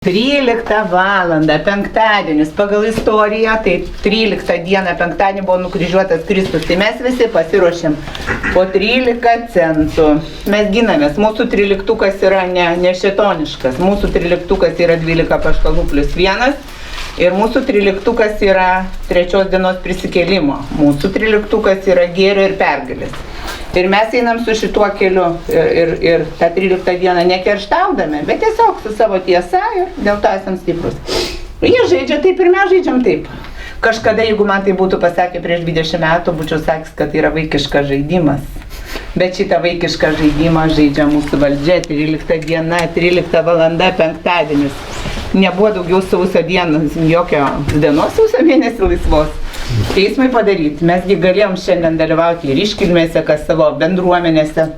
13 valandą, penktadienis, pagal istoriją, tai 13 dieną penktadienį buvo nukryžiuotas Kristus, tai mes visi pasiruošėm po 13 centų. Mes ginamės, mūsų 13 yra ne šėtoniškas, mūsų 13 yra 12 apaštalų plus 1 ir mūsų 13 yra 3 dienos prisikėlimo, mūsų 13 yra gėrio ir pergalės. Ir mes einam su šituo keliu ir tą 13 dieną nekerštaudami, bet tiesiog su savo tiesa ir dėl to esam stiprus. Jie žaidžia taip ir mes žaidžiam taip. Kažkada, jeigu man tai būtų pasakę prieš 20 metų, būčiau sakęs, kad tai yra vaikiškas žaidimas. Bet šitą vaikišką žaidimą žaidžia mūsų valdžia, 13 diena, 13 valanda, penktadienis. Nebuvo daugiau sausio dienos, jokio dienos sausio mėnesį laisvos. Teismai padaryti. Mesgi galėjom šiandien dalyvauti ir iškilmėse, kas savo bendruomenėse,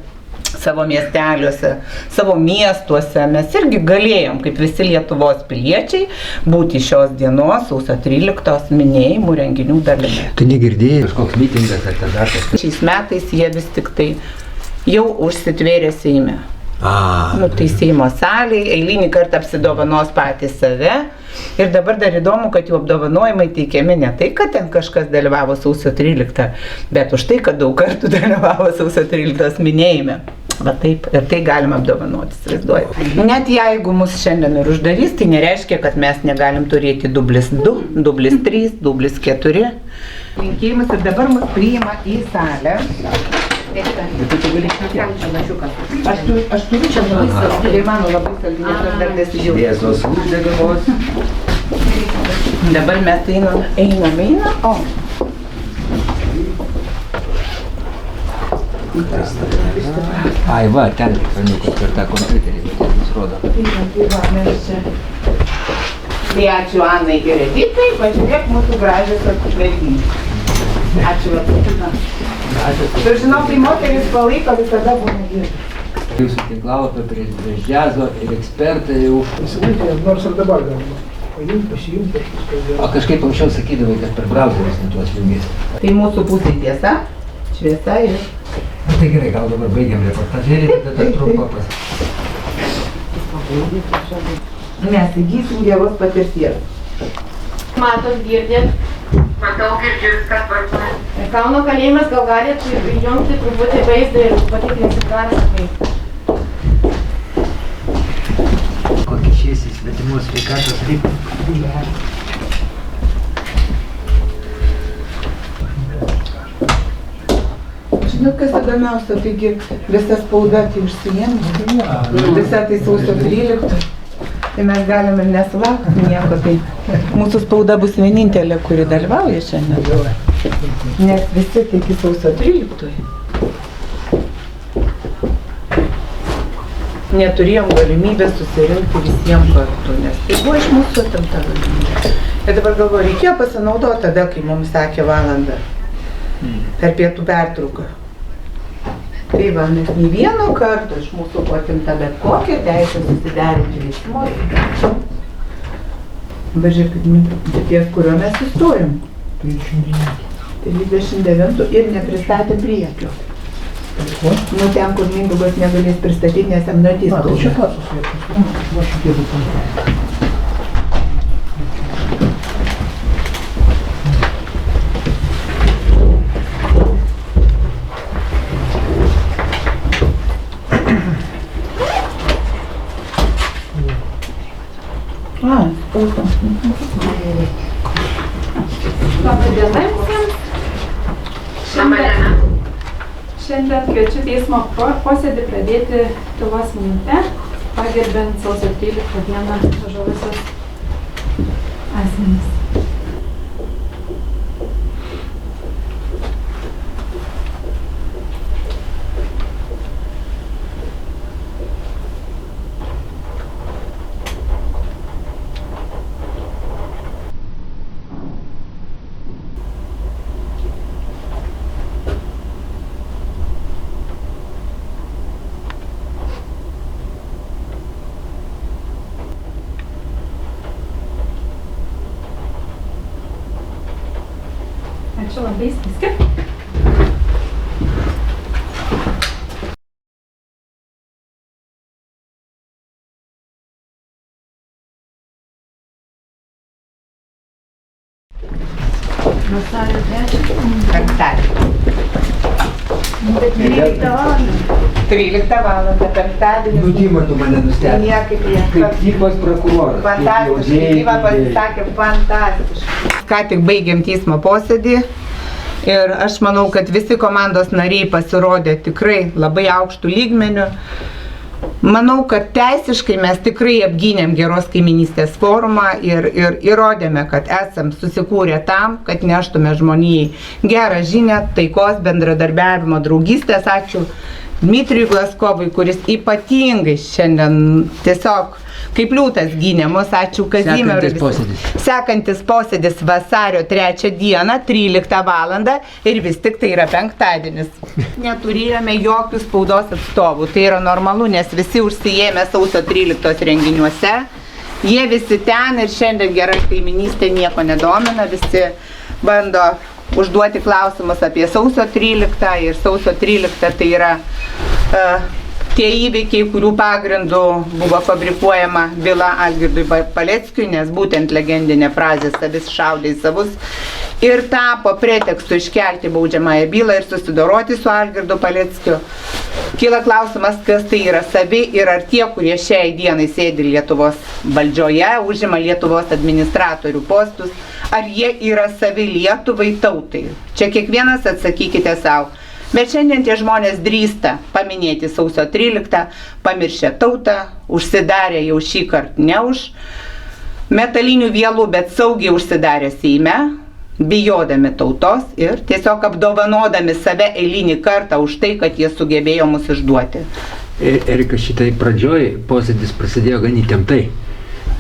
savo miesteliuose, savo miestuose. Mes irgi galėjom, kaip visi Lietuvos piliečiai, būti šios dienos, sausio 13 minėjimų renginių dalimi. Tu negirdėjai kažkoks mitingas ar dar kažkas? Šiais metais jie vis tik tai jau užsitvėrė Seime. Tai Seimo salėje, eilinį kartą apsidovanos patys save. Ir dabar dar įdomu, kad jų apdovanojimai teikiami ne tai, kad ten kažkas dalyvavo sausio 13, bet už tai, kad daug kartų dalyvavo sausio 13 minėjime. Va taip, ir tai galima apdovanoti, įsivaizduoju. Net jeigu mus šiandien ir uždarys, tai nereiškia, kad mes negalim turėti dublis 2, dublis 3, dublis 4. Linkėjimus ir dabar mus priima į salę. Aš turiu čia labai saldi, ir mano labai saldi, nes aš dar nesidžiaugiu. Jėzos uždegamos. Dabar mes einam, o. Ai va, ten ekraniukas per tą kompiuterį, bet jis rodo. Tai va, mes čia. Tai ačiū Anai ir Editai, pažiūrėk mūsų gražiosios merginos. Ačiū labai. Tu žinau, kai moteris palaiko, visada būna vyrai. Jūsų tinklalapio prieš džiazo ir ekspertai jau... Pasilaikė, nors ir dabar galima. Pasijungti. O kažkaip anksčiau sakydavai, kad per browserius netu atjungėsi. Tai mūsų pusė tiesa, šviesa ir... Na tai gerai, gal dabar baigiam reportažėlį, tada trumpa pas... Mes įgysim geros patirties. Matot, girdėt? Matau, girdžiu, viskas tvarkoja. Kauno kalėjimas, gal galit įjungti truputį vaizdą ir patikrinsit garsą kaip. Kokį šiesi svetimos sveikatos reikia. Žinot, kas įdomiausia, taigi visa spauda tai užsiėmė, visa tai sausio 13. Tai mes galime ir nesulaukti nieko, tai mūsų spauda bus vienintelė, kuri dalyvauja šiandien. Nes visi tai iki sausio 13. Neturėjom galimybę susirinkti visiems kartu, nes tai buvo iš mūsų atimta galimybė. Ir dabar galvoju, reikėjo pasinaudoti tada, kai mums sakė valandą per pietų pertrauką. Tai va, nes nei vieno karto iš mūsų buvo atimta bet kokią teisę susiderinti veiksmus. Dabar žiūrėkit, ties kurio mes įstojom. 39 ir nepristatė priekio. Nu ten, kur Mindaugas negalės pristatyti, nes jam nuotys. Tai čia pats susietas. Labą dieną visiems. Šiandien kviečiu teismo posėdį pradėti tylos minute, pagerbiant sausio 13 dieną žuvusius asmenis. Ačiū labai, skaiskit. Vasario 3. Penktadienį. Bet 13 valandą. 13 valandą penktadienį. Nutima, tu mane nustebė. Niekaip Kaip niekas. tikos prokuroras. Fantastiškai, Diva pasisakė fantastiškai. Ką tik baigėm teismo posėdį ir aš manau, kad visi komandos nariai pasirodė tikrai labai aukštų lygmenių. Manau, kad teisiškai mes tikrai apgynėm geros kaiminystės forumą ir įrodėme, kad esam susikūrę tam, kad neštume žmonijai gerą žinią, taikos, bendradarbiavimo, draugystės. Ačiū Dmitrijui Glaskovui, kuris ypatingai šiandien tiesiog kaip liūtas gynė mus. Ačiū Kazimierui. Sekantis posėdis. Sekantis posėdis vasario 3 dieną, 13 valandą ir vis tik tai yra penktadienis. Neturėjome jokių spaudos atstovų. Tai yra normalu, nes visi užsiėmė sausio 13 renginiuose. Jie visi ten ir šiandien gera kaiminystė nieko nedomina. Visi bando užduoti klausimus apie sausio 13 ir sausio 13 tai yra tie įvykiai, kurių pagrindų buvo fabrikuojama byla Algirdui Paleckiui, nes būtent legendinė frazė "savis šaudė į savus" ir tapo pretekstu iškelti baudžiamąją bylą ir susidoroti su Algirdu Paleckiu. Kyla klausimas, kas tai yra savi ir ar tie, kurie šiai dienai sėdi Lietuvos valdžioje, užima Lietuvos administratorių postus, ar jie yra savi Lietuvai, tautai. Čia kiekvienas atsakykite savo. Bet šiandien tie žmonės drįsta paminėti sausio 13, pamiršę tautą, užsidarę jau šį kartą ne už metalinių vielų, bet saugiai užsidarę Seime, bijodami tautos ir tiesiog apdovanodami save eilinį kartą už tai, kad jie sugebėjo mus išduoti. Erika, šitai pradžioj posėdis prasidėjo gan įtemptai.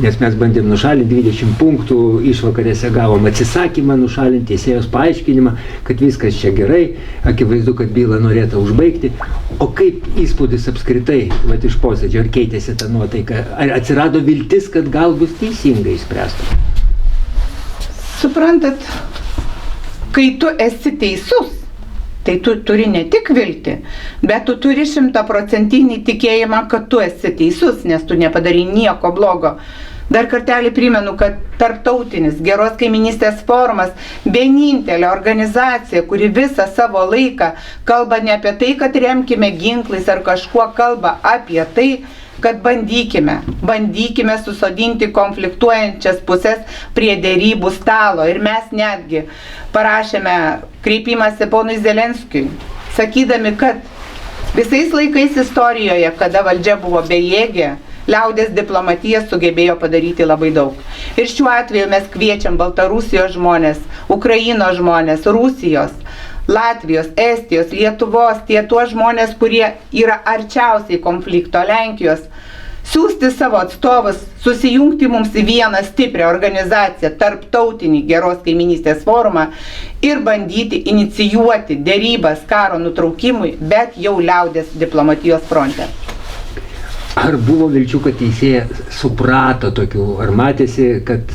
Nes mes bandėm nušalinti 20 punktų, išvakarėse gavom atsisakymą nušalinti, teisėjos paaiškinimą, kad viskas čia gerai, akivaizdu, kad bylą norėta užbaigti. O kaip įspūdis apskritai iš posėdžio, ar keitėsi ta nuotaika, ar atsirado viltis, kad gal bus teisingai išspręsta? Suprantat, kai tu esi teisus, tai tu turi ne tik viltį, bet tu turi 100% tikėjimą, kad tu esi teisus, nes tu nepadarai nieko blogo. Dar kartelį primenu, kad tarptautinis geros kaiminystės forumas vienintelė organizacija, kuri visą savo laiką kalba ne apie tai, kad remkime ginklais ar kažkuo, kalba apie tai, kad bandykime susodinti konfliktuojančias pusės prie derybų stalo. Ir mes netgi parašėme kreipimąsi ponui Zelenskiui, sakydami, kad visais laikais istorijoje, kada valdžia buvo bejėgė, liaudės diplomatija sugebėjo padaryti labai daug. Ir šiuo atveju mes kviečiam Baltarusijos žmonės, Ukrainos žmonės, Rusijos, Latvijos, Estijos, Lietuvos, tuos žmonės, kurie yra arčiausiai konflikto, Lenkijos, siūsti savo atstovus, susijungti mums į vieną stiprią organizaciją, tarptautinį geros kaiminystės forumą ir bandyti inicijuoti derybas karo nutraukimui, bet jau liaudės diplomatijos fronte. Ar buvo vilčių, kad teisėja suprato tokių, ar matėsi, kad,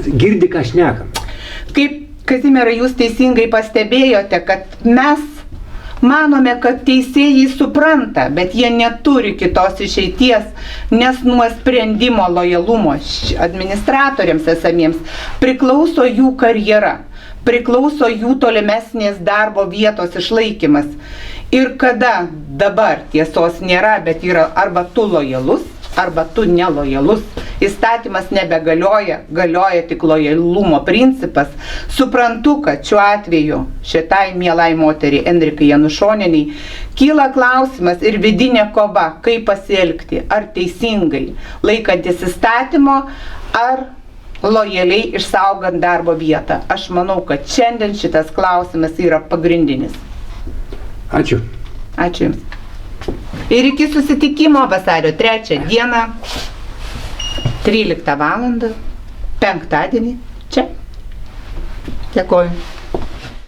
girdi, ką šnekam? Kaip, Kazimierai, jūs teisingai pastebėjote, kad mes manome, kad teisėjai supranta, bet jie neturi kitos išeities, nes nuo sprendimo lojalumo administratoriams esamiems priklauso jų karjera, priklauso jų tolimesnės darbo vietos išlaikymas. Ir kada dabar tiesos nėra, bet yra arba tu lojalus, arba tu nelojalus, įstatymas nebegalioja, galioja tik lojalumo principas. Suprantu, kad šiuo atveju šitai mielai moteriai Enrikai Janušonienei kyla klausimas ir vidinė kova, kaip pasielgti, ar teisingai, laikantis įstatymo, ar lojaliai išsaugant darbo vietą. Aš manau, kad šiandien šitas klausimas yra pagrindinis. Ačiū. Ačiū Jums. Ir iki susitikimo vasario 3 dieną, 13 valandą, penktadienį, čia. Dėkoju.